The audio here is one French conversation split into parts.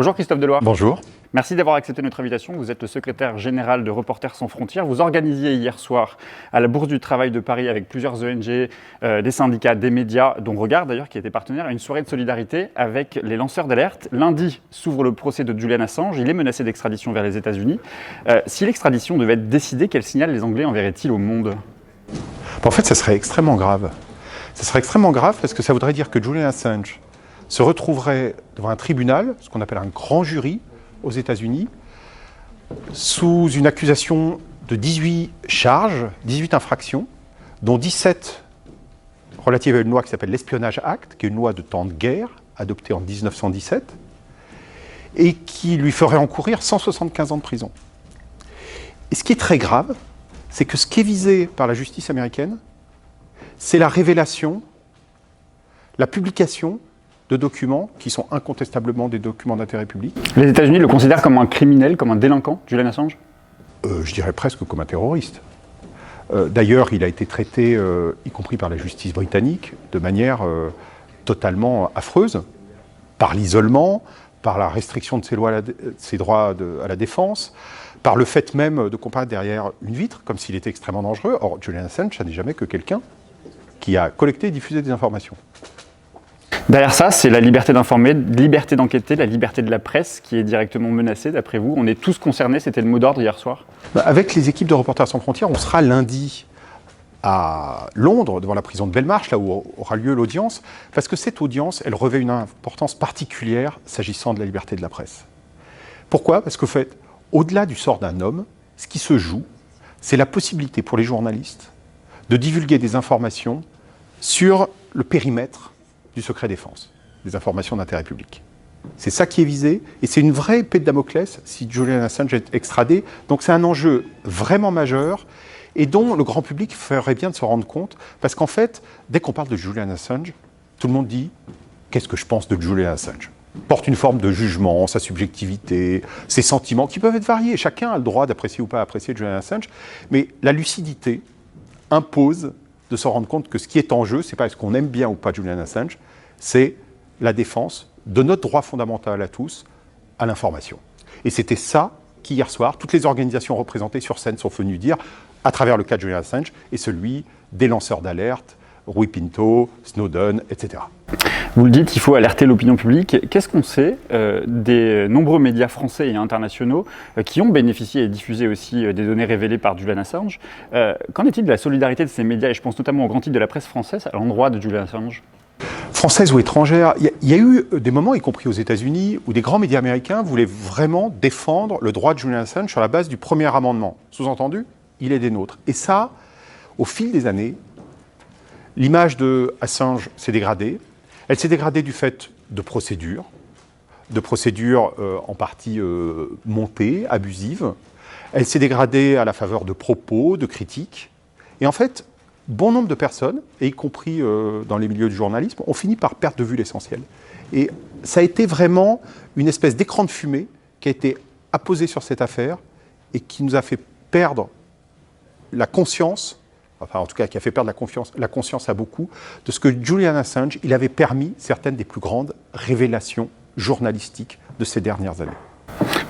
Bonjour Christophe Deloire. Bonjour. Merci d'avoir accepté notre invitation. Vous êtes le secrétaire général de Reporters sans frontières. Vous organisiez hier soir à la Bourse du Travail de Paris avec plusieurs ONG, des syndicats, des médias, dont Regard d'ailleurs qui était partenaire, une soirée de solidarité avec les lanceurs d'alerte. Lundi s'ouvre le procès de Julian Assange. Il est menacé d'extradition vers les États-Unis. Si l'extradition devait être décidée, quel signal les Anglais enverraient-ils au monde ? En fait, ça serait extrêmement grave. Ça serait extrêmement grave parce que ça voudrait dire que Julian Assange se retrouverait devant un tribunal, ce qu'on appelle un grand jury aux États-Unis, sous une accusation de 18 charges, 18 infractions, dont 17 relatives à une loi qui s'appelle l'Espionnage Act, qui est une loi de temps de guerre, adoptée en 1917, et qui lui ferait encourir 175 ans de prison. Et ce qui est très grave, c'est que ce qui est visé par la justice américaine, c'est la révélation, la publication de documents qui sont incontestablement des documents d'intérêt public. Les États-Unis le considèrent comme un criminel, comme un délinquant, Julian Assange ? Je dirais presque comme un terroriste. D'ailleurs, il a été traité, y compris par la justice britannique, de manière totalement affreuse, par l'isolement, par la restriction de ses droits à la défense, par le fait même de comparaître derrière une vitre, comme s'il était extrêmement dangereux. Or, Julian Assange, ça n'est jamais que quelqu'un qui a collecté et diffusé des informations. Derrière ça, c'est la liberté d'informer, liberté d'enquêter, la liberté de la presse qui est directement menacée, d'après vous. On est tous concernés, c'était le mot d'ordre hier soir. Avec les équipes de Reporters sans frontières, on sera lundi à Londres, devant la prison de Belmarsh, là où aura lieu l'audience, parce que cette audience, elle revêt une importance particulière s'agissant de la liberté de la presse. Pourquoi ? Parce qu'au fait, au-delà du sort d'un homme, ce qui se joue, c'est la possibilité pour les journalistes de divulguer des informations sur le périmètre du secret défense, des informations d'intérêt public. C'est ça qui est visé, et c'est une vraie épée de Damoclès si Julian Assange est extradé. Donc c'est un enjeu vraiment majeur, et dont le grand public ferait bien de se rendre compte, parce qu'en fait, dès qu'on parle de Julian Assange, tout le monde dit « qu'est-ce que je pense de Julian Assange ?» Porte une forme de jugement, sa subjectivité, ses sentiments, qui peuvent être variés. Chacun a le droit d'apprécier ou pas apprécier Julian Assange, mais la lucidité impose de se rendre compte que ce qui est en jeu, c'est pas est-ce qu'on aime bien ou pas Julian Assange, c'est la défense de notre droit fondamental à tous à l'information. Et c'était ça qu'hier soir, toutes les organisations représentées sur scène sont venues dire, à travers le cas de Julian Assange, et celui des lanceurs d'alerte, Rui Pinto, Snowden, etc. Vous le dites, il faut alerter l'opinion publique. Qu'est-ce qu'on sait des nombreux médias français et internationaux qui ont bénéficié et diffusé aussi des données révélées par Julian Assange ? Qu'en est-il de la solidarité de ces médias, et je pense notamment au grand titre de la presse française, à l'endroit de Julian Assange ? Française ou étrangère, il y a eu des moments, y compris aux États-Unis, où des grands médias américains voulaient vraiment défendre le droit de Julian Assange sur la base du premier amendement. Sous-entendu, il est des nôtres. Et ça, au fil des années, l'image de Assange s'est dégradée. Elle s'est dégradée du fait de procédures en partie montées, abusives. Elle s'est dégradée à la faveur de propos, de critiques. Et en fait, bon nombre de personnes, et y compris dans les milieux du journalisme, ont fini par perdre de vue l'essentiel. Et ça a été vraiment une espèce d'écran de fumée qui a été apposé sur cette affaire et qui nous a fait perdre la conscience, enfin en tout cas qui a fait perdre la conscience à beaucoup, de ce que Julian Assange, il avait permis certaines des plus grandes révélations journalistiques de ces dernières années.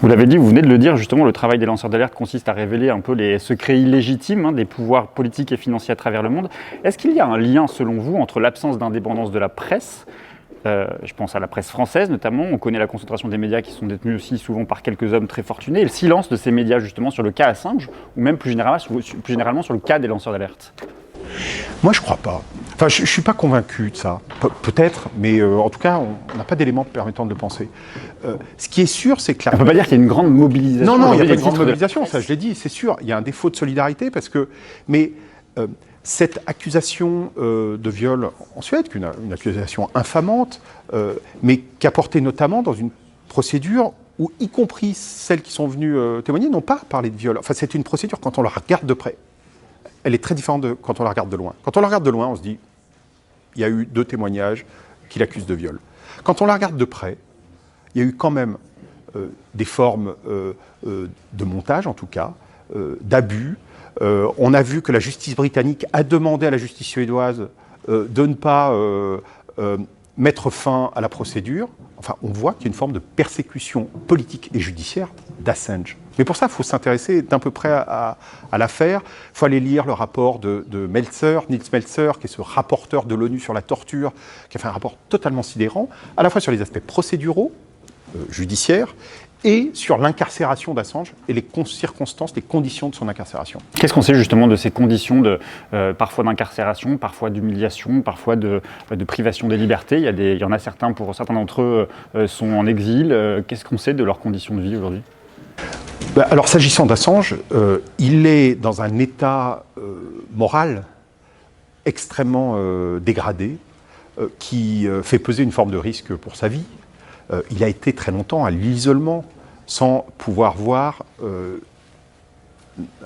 Vous l'avez dit, vous venez de le dire, justement, le travail des lanceurs d'alerte consiste à révéler un peu les secrets illégitimes des pouvoirs politiques et financiers à travers le monde. Est-ce qu'il y a un lien, selon vous, entre l'absence d'indépendance de la presse, je pense à la presse française notamment, on connaît la concentration des médias qui sont détenus aussi souvent par quelques hommes très fortunés, et le silence de ces médias justement sur le cas Assange, ou même plus généralement sur le cas des lanceurs d'alerte ? Moi, je ne crois pas. Enfin, je ne suis pas convaincu de ça. Peut-être, mais en tout cas, on n'a pas d'éléments permettant de le penser. Ce qui est sûr, c'est que... On ne peut pas dire qu'il y a une grande mobilisation. Non, il n'y a pas de grande mobilisation, ça je l'ai dit, c'est sûr. Il y a un défaut de solidarité parce que... Mais cette accusation de viol en Suède, une accusation infamante, mais qui a porté notamment dans une procédure où, y compris celles qui sont venues témoigner, n'ont pas parlé de viol. Enfin, c'est une procédure, quand on la regarde de près, elle est très différente de quand on la regarde de loin. Quand on la regarde de loin, on se dit, il y a eu 2 témoignages qui l'accusent de viol. Quand on la regarde de près, il y a eu quand même des formes de montage, en tout cas, d'abus. On a vu que la justice britannique a demandé à la justice suédoise de ne pas mettre fin à la procédure. enfin, on voit qu'il y a une forme de persécution politique et judiciaire d'Assange. Mais pour ça, il faut s'intéresser d'un peu près à l'affaire. Il faut aller lire le rapport de Meltzer, Nils Meltzer, qui est ce rapporteur de l'ONU sur la torture, qui a fait un rapport totalement sidérant, à la fois sur les aspects procéduraux, judiciaires, et sur l'incarcération d'Assange et les circonstances, les conditions de son incarcération. Qu'est-ce qu'on sait justement de ces conditions parfois d'incarcération, parfois d'humiliation, parfois de privation des libertés? Il y en a certains, pour certains d'entre eux, sont en exil. Qu'est-ce qu'on sait de leurs conditions de vie aujourd'hui? Alors s'agissant d'Assange, il est dans un état moral extrêmement dégradé, qui fait peser une forme de risque pour sa vie. Il a été très longtemps à l'isolement, sans pouvoir voir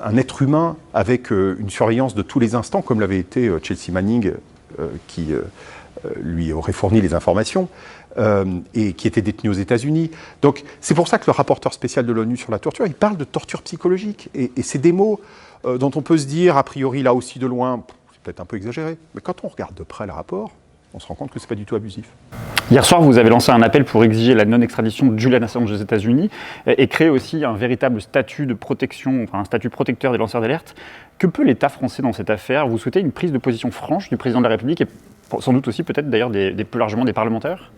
un être humain avec une surveillance de tous les instants, comme l'avait été Chelsea Manning, qui lui aurait fourni les informations, et qui était détenu aux États-Unis. Donc c'est pour ça que le rapporteur spécial de l'ONU sur la torture, il parle de torture psychologique. Et c'est des mots dont on peut se dire, a priori, là aussi de loin, c'est peut-être un peu exagéré, mais quand on regarde de près le rapport, on se rend compte que c'est pas du tout abusif. Hier soir, vous avez lancé un appel pour exiger la non-extradition de Julian Assange aux États-Unis et créer aussi un véritable statut de protection, enfin un statut protecteur des lanceurs d'alerte. Que peut l'État français dans cette affaire? Vous souhaitez une prise de position franche du président de la République et sans doute aussi peut-être d'ailleurs plus largement des parlementaires?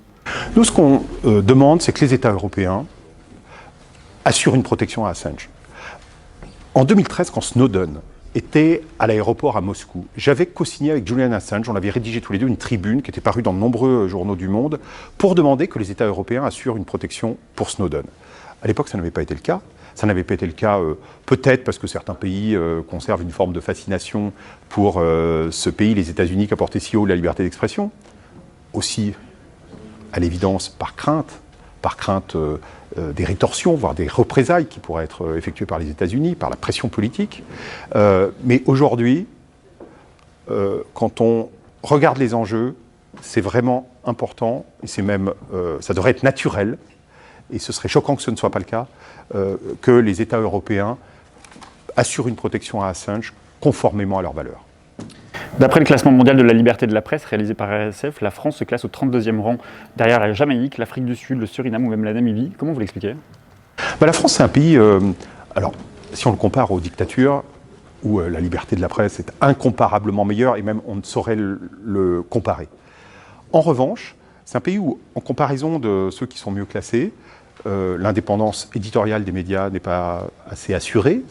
Nous, ce qu'on demande, c'est que les États européens assurent une protection à Assange. En 2013, quand Snowden était à l'aéroport à Moscou, j'avais co-signé avec Julian Assange, on avait rédigé tous les deux une tribune qui était parue dans de nombreux journaux du monde pour demander que les États européens assurent une protection pour Snowden. À l'époque, ça n'avait pas été le cas. Ça n'avait pas été le cas peut-être parce que certains pays conservent une forme de fascination pour ce pays, les États-Unis, qui a porté si haut la liberté d'expression. Aussi, à l'évidence, par crainte des rétorsions, voire des représailles qui pourraient être effectuées par les États-Unis, par la pression politique. Mais aujourd'hui, quand on regarde les enjeux, c'est vraiment important, et c'est même, ça devrait être naturel, et ce serait choquant que ce ne soit pas le cas, que les États européens assurent une protection à Assange conformément à leurs valeurs. D'après le classement mondial de la liberté de la presse réalisé par RSF, la France se classe au 32e rang, derrière la Jamaïque, l'Afrique du Sud, le Suriname ou même la Namibie. Comment vous l'expliquez? La France, c'est un pays, alors si on le compare aux dictatures, où la liberté de la presse est incomparablement meilleure, et même on ne saurait le comparer. En revanche, c'est un pays où, en comparaison de ceux qui sont mieux classés, l'indépendance éditoriale des médias n'est pas assez assurée,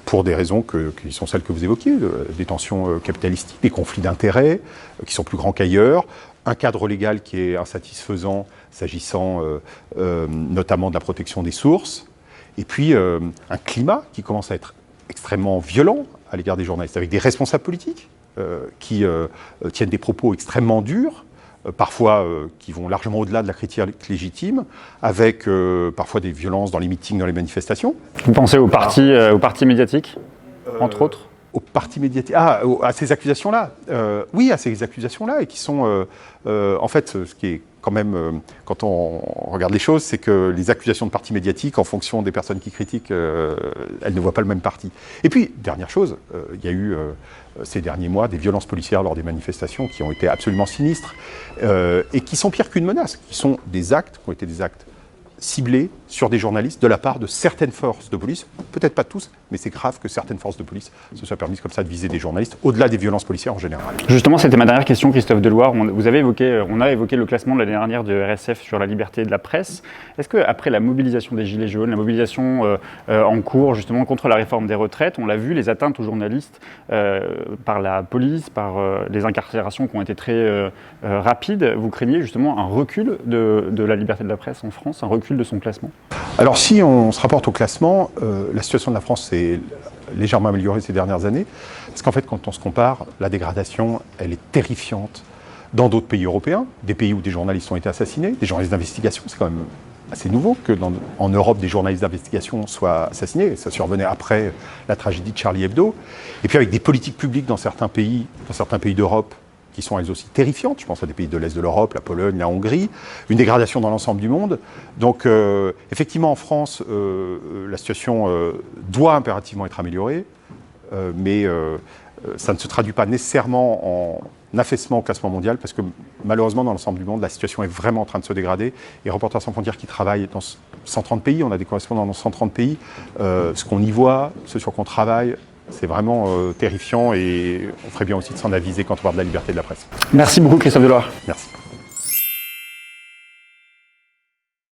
pour des raisons qui sont celles que vous évoquiez, des tensions capitalistiques, des conflits d'intérêts qui sont plus grands qu'ailleurs, un cadre légal qui est insatisfaisant s'agissant notamment de la protection des sources, et puis un climat qui commence à être extrêmement violent à l'égard des journalistes, avec des responsables politiques qui tiennent des propos extrêmement durs, parfois qui vont largement au-delà de la critique légitime, avec parfois des violences dans les meetings, dans les manifestations. Vous pensez aux partis médiatiques, entre autres? Aux partis médiatiques, à ces accusations-là. Oui, à ces accusations-là, et qui sont, en fait, ce qui est quand même, quand on regarde les choses, c'est que les accusations de partis médiatiques, en fonction des personnes qui critiquent, elles ne voient pas le même parti. Et puis, dernière chose, il y a eu ces derniers mois des violences policières lors des manifestations qui ont été absolument sinistres, et qui sont pires qu'une menace, qui sont des actes, qui ont été des actes ciblés sur des journalistes de la part de certaines forces de police, peut-être pas tous, mais c'est grave que certaines forces de police se soient permises comme ça de viser des journalistes, au-delà des violences policières en général. Justement, c'était ma dernière question, Christophe Deloire. On a évoqué le classement de l'année dernière de RSF sur la liberté de la presse. Est-ce qu'après la mobilisation des Gilets jaunes, la mobilisation en cours justement contre la réforme des retraites, on l'a vu, les atteintes aux journalistes par la police, par les incarcérations qui ont été très rapides, vous craignez justement un recul de la liberté de la presse en France, un recul de son classement? Alors si on se rapporte au classement, la situation de la France s'est légèrement améliorée ces dernières années, parce qu'en fait quand on se compare, la dégradation elle est terrifiante dans d'autres pays européens, des pays où des journalistes ont été assassinés, des journalistes d'investigation, c'est quand même assez nouveau que en Europe des journalistes d'investigation soient assassinés, ça survenait après la tragédie de Charlie Hebdo, et puis avec des politiques publiques dans certains pays d'Europe, qui sont elles aussi terrifiantes, je pense à des pays de l'Est de l'Europe, la Pologne, la Hongrie, une dégradation dans l'ensemble du monde. Donc effectivement en France, la situation doit impérativement être améliorée, mais ça ne se traduit pas nécessairement affaissement au classement mondial, parce que malheureusement, dans l'ensemble du monde, la situation est vraiment en train de se dégrader. Et Reporters sans frontières qui travaille dans 130 pays, on a des correspondants dans 130 pays, ce qu'on y voit, ce sur quoi on travaille, c'est vraiment terrifiant et on ferait bien aussi de s'en aviser quand on parle de la liberté de la presse. Merci beaucoup Christophe Deloire. Merci.